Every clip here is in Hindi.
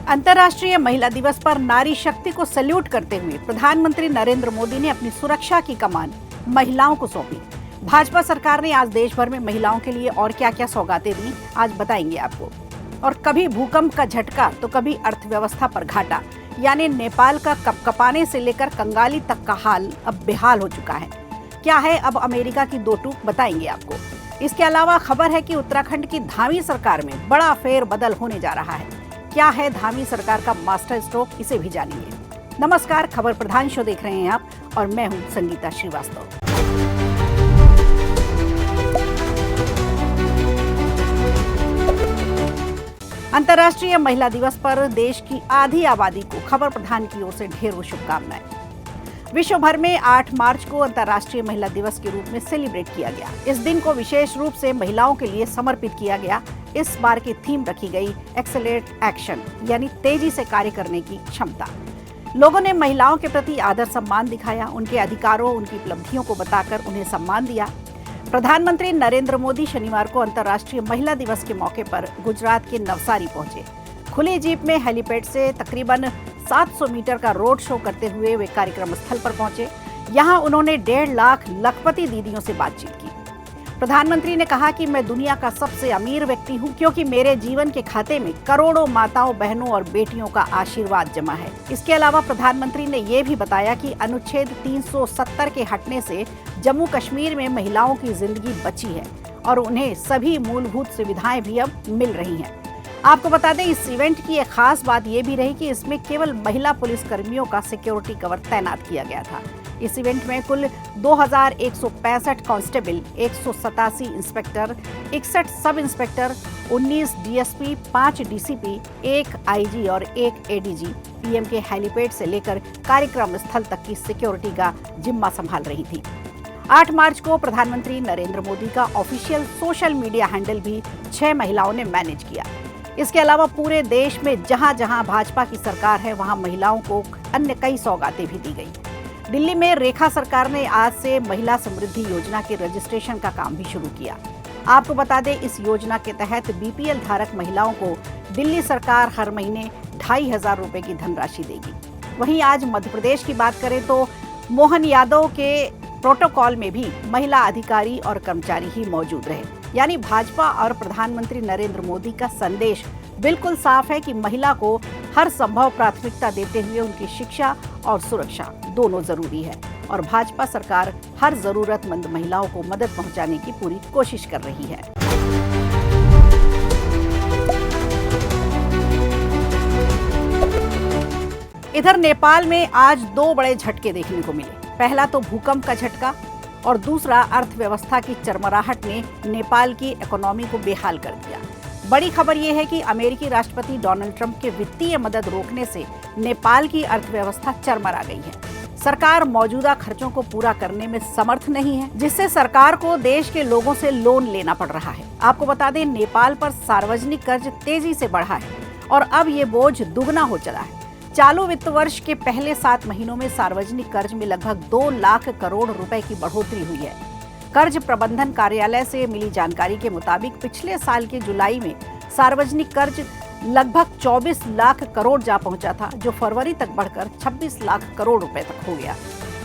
अंतर्राष्ट्रीय महिला दिवस पर नारी शक्ति को सैल्यूट करते हुए प्रधानमंत्री नरेंद्र मोदी ने अपनी सुरक्षा की कमान महिलाओं को सौंपी। भाजपा सरकार ने आज देश भर में महिलाओं के लिए और क्या क्या सौगातें दी, आज बताएंगे आपको। और कभी भूकंप का झटका तो कभी अर्थव्यवस्था पर घाटा, यानी नेपाल का कपकपाने से लेकर कंगाली तक का हाल अब बेहाल हो चुका है। क्या है अब अमेरिका की दो टूक, बताएंगे आपको। इसके अलावा खबर है कि उत्तराखंड की धामी सरकार में बड़ा फेरबदल होने जा रहा है। क्या है धामी सरकार का मास्टर स्ट्रोक, इसे भी जानेंगे। नमस्कार, खबर प्रधान शो देख रहे हैं आप और मैं हूं संगीता श्रीवास्तव। अंतर्राष्ट्रीय महिला दिवस पर देश की आधी आबादी को खबर प्रधान की ओर से ढेरों शुभकामनाएं। विश्व भर में 8 मार्च को अंतर्राष्ट्रीय महिला दिवस के रूप में सेलिब्रेट किया गया। इस दिन को विशेष रूप से महिलाओं के लिए समर्पित किया गया। इस बार की थीम रखी गई एक्सेलरेट एक्शन, यानी तेजी से कार्य करने की क्षमता। लोगों ने महिलाओं के प्रति आदर सम्मान दिखाया, उनके अधिकारों, उनकी उपलब्धियों को बताकर उन्हें सम्मान दिया। प्रधानमंत्री नरेंद्र मोदी शनिवार को अंतर्राष्ट्रीय महिला दिवस के मौके पर गुजरात के नवसारी पहुंचे। खुली जीप में हेलीपैड से तकरीबन 700 मीटर का रोड शो करते हुए वे कार्यक्रम स्थल पर पहुंचे। यहां उन्होंने 1.5 लाख लखपति दीदियों से बातचीत की। प्रधानमंत्री ने कहा कि मैं दुनिया का सबसे अमीर व्यक्ति हूं, क्योंकि मेरे जीवन के खाते में करोड़ों माताओं, बहनों और बेटियों का आशीर्वाद जमा है। इसके अलावा प्रधानमंत्री ने यह भी बताया कि अनुच्छेद 370 के हटने से जम्मू कश्मीर में महिलाओं की जिंदगी बची है और उन्हें सभी मूलभूत सुविधाएं भी अब मिल रही हैं। आपको बता दें, इस इवेंट की एक खास बात यह भी रही कि इसमें केवल महिला पुलिस कर्मियों का सिक्योरिटी कवर तैनात किया गया था। इस इवेंट में कुल 2165 constable, 187 inspector, 61 sub inspector, 19 DSP, 5 DCP, 1 IG और 1 एडीजी पीएम के हेलीपैड से लेकर कार्यक्रम स्थल तक की सिक्योरिटी का जिम्मा संभाल रही थी। 8 मार्च को प्रधानमंत्री नरेंद्र मोदी का ऑफिशियल सोशल मीडिया हैंडल भी 6 महिलाओं ने मैनेज किया। इसके अलावा पूरे देश में जहां जहां भाजपा की सरकार है, वहां महिलाओं को अन्य कई सौगातें भी दी गई। दिल्ली में रेखा सरकार ने आज से महिला समृद्धि योजना के रजिस्ट्रेशन का काम भी शुरू किया। आपको बता दें, इस योजना के तहत बीपीएल धारक महिलाओं को दिल्ली सरकार हर महीने 2,500 रुपए की धनराशि देगी। वहीं आज मध्य प्रदेश की बात करें तो मोहन यादव के प्रोटोकॉल में भी महिला अधिकारी और कर्मचारी ही मौजूद रहे। यानी भाजपा और प्रधानमंत्री नरेंद्र मोदी का संदेश बिल्कुल साफ है कि महिला को हर संभव प्राथमिकता देते हुए उनकी शिक्षा और सुरक्षा दोनों जरूरी है और भाजपा सरकार हर जरूरतमंद महिलाओं को मदद पहुंचाने की पूरी कोशिश कर रही है। इधर नेपाल में आज 2 बड़े झटके देखने को मिले। पहला तो भूकंप का झटका और दूसरा अर्थव्यवस्था की चरमराहट ने नेपाल की इकोनॉमी को बेहाल कर दिया। बड़ी खबर यह है कि अमेरिकी राष्ट्रपति डोनाल्ड ट्रंप के वित्तीय मदद रोकने से नेपाल की अर्थव्यवस्था चरमरा गई है। सरकार मौजूदा खर्चों को पूरा करने में समर्थ नहीं है, जिससे सरकार को देश के लोगों से लोन लेना पड़ रहा है। आपको बता दें, नेपाल पर सार्वजनिक कर्ज तेजी से बढ़ा है और अब ये बोझ दुगना हो चला है। चालू वित्त वर्ष के पहले 7 महीनों में सार्वजनिक कर्ज में लगभग 2 लाख करोड़ रुपए की बढ़ोतरी हुई है। कर्ज प्रबंधन कार्यालय से मिली जानकारी के मुताबिक पिछले साल के जुलाई में सार्वजनिक कर्ज लगभग 24 लाख करोड़ जा पहुंचा था, जो फरवरी तक बढ़कर 26 लाख करोड़ रुपए तक हो गया।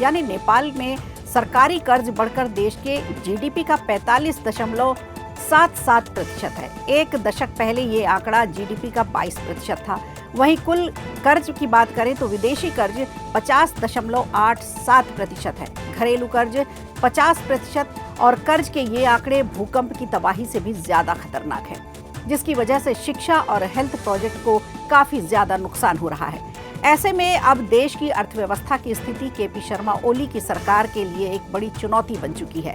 यानी नेपाल में सरकारी कर्ज बढ़कर देश के जीडीपी का 45.77% है। एक दशक पहले ये आंकड़ा जीडीपी का 22% था। वहीं कुल कर्ज की बात करें तो विदेशी कर्ज 50.87% है, घरेलू कर्ज 50% और कर्ज के ये आंकड़े भूकंप की तबाही से भी ज्यादा खतरनाक है, जिसकी वजह से शिक्षा और हेल्थ प्रोजेक्ट को काफी ज्यादा नुकसान हो रहा है। ऐसे में अब देश की अर्थव्यवस्था की स्थिति केपी शर्मा ओली की सरकार के लिए एक बड़ी चुनौती बन चुकी है।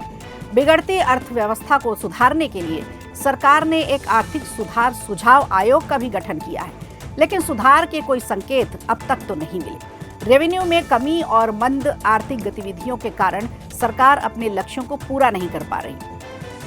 बिगड़ती अर्थव्यवस्था को सुधारने के लिए सरकार ने एक आर्थिक सुधार सुझाव आयोग का भी गठन किया है, लेकिन सुधार के कोई संकेत अब तक तो नहीं मिले। रेवेन्यू में कमी और मंद आर्थिक गतिविधियों के कारण सरकार अपने लक्ष्यों को पूरा नहीं कर पा रही।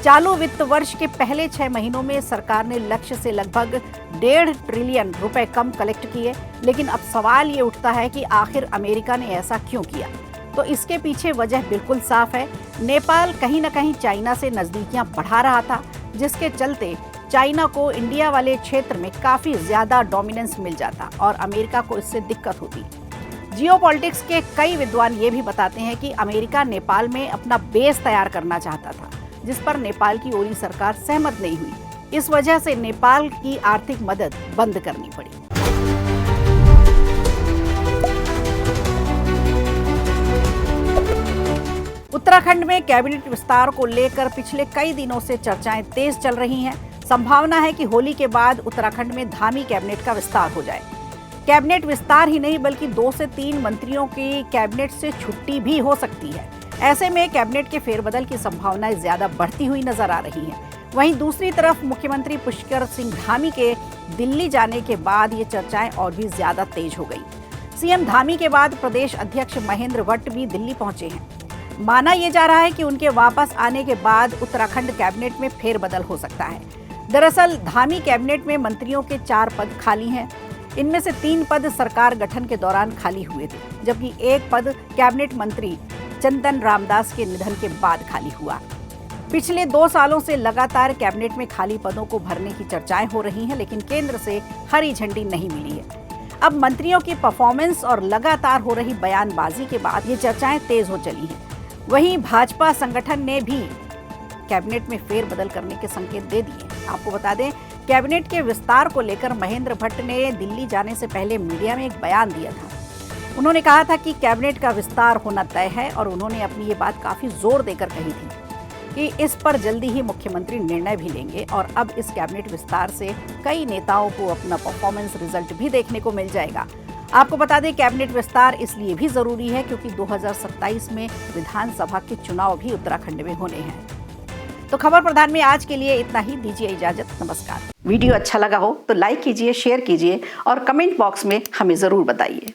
चालू वित्त वर्ष के पहले 6 महीनों में सरकार ने लक्ष्य से लगभग 1.5 ट्रिलियन रुपए कम कलेक्ट किए, लेकिन अब सवाल ये उठता है कि आखिर अमेरिका ने ऐसा क्यों किया। तो इसके पीछे वजह बिल्कुल साफ है। नेपाल कहीं न कहीं चाइना से नजदीकियां बढ़ा रहा था, जिसके चलते चाइना को इंडिया वाले क्षेत्र में काफी ज्यादा डोमिनेंस मिल जाता और अमेरिका को इससे दिक्कत होती। जियोपॉलिटिक्स के कई विद्वान ये भी बताते हैं कि अमेरिका नेपाल में अपना बेस तैयार करना चाहता था, जिस पर नेपाल की ओली सरकार सहमत नहीं हुई। इस वजह से नेपाल की आर्थिक मदद बंद करनी पड़ी। उत्तराखंड में कैबिनेट विस्तार को लेकर पिछले कई दिनों से चर्चाएं तेज चल रही हैं। संभावना है कि होली के बाद उत्तराखंड में धामी कैबिनेट का विस्तार हो जाए। कैबिनेट विस्तार ही नहीं बल्कि 2 से 3 मंत्रियों की कैबिनेट से छुट्टी भी हो सकती है। ऐसे में कैबिनेट के फेरबदल की संभावनाएं ज्यादा बढ़ती हुई नजर आ रही हैं। वहीं दूसरी तरफ मुख्यमंत्री पुष्कर सिंह धामी के दिल्ली जाने के बाद ये चर्चाएं और भी ज्यादा तेज हो गई। सीएम धामी के बाद प्रदेश अध्यक्ष महेंद्र भट्ट भी दिल्ली पहुंचे हैं। माना यह जा रहा है कि उनके वापस आने के बाद उत्तराखंड कैबिनेट में फेरबदल हो सकता है। दरअसल धामी कैबिनेट में मंत्रियों के 4 पद खाली हैं। इनमें से 3 पद सरकार गठन के दौरान खाली हुए थे, जबकि 1 पद कैबिनेट मंत्री चंदन रामदास के निधन के बाद खाली हुआ। पिछले 2 सालों से लगातार कैबिनेट में खाली पदों को भरने की चर्चाएं हो रही हैं, लेकिन केंद्र से हरी झंडी नहीं मिली है। अब मंत्रियों की परफॉर्मेंस और लगातार हो रही बयानबाजी के बाद ये चर्चाएं तेज हो चली हैं। वहीं भाजपा संगठन ने भी कैबिनेट में फेरबदल करने के संकेत दे दिए। आपको बता दें, कैबिनेट के विस्तार को लेकर महेंद्र भट्ट ने दिल्ली जाने से पहले मीडिया में एक बयान दिया था। उन्होंने कहा था कि कैबिनेट का विस्तार होना तय है और उन्होंने अपनी ये बात काफी जोर देकर कही थी कि इस पर जल्दी ही मुख्यमंत्री निर्णय भी लेंगे और अब इस कैबिनेट विस्तार से कई नेताओं को अपना परफॉर्मेंस रिजल्ट भी देखने को मिल जाएगा। आपको बता दें, कैबिनेट विस्तार इसलिए भी जरूरी है क्योंकि 2027 में विधानसभा के चुनाव भी उत्तराखंड में होने हैं। तो खबर प्रधान में आज के लिए इतना ही। दीजिए इजाजत, नमस्कार। वीडियो अच्छा लगा हो तो लाइक कीजिए, शेयर कीजिए और कमेंट बॉक्स में हमें जरूर बताइए।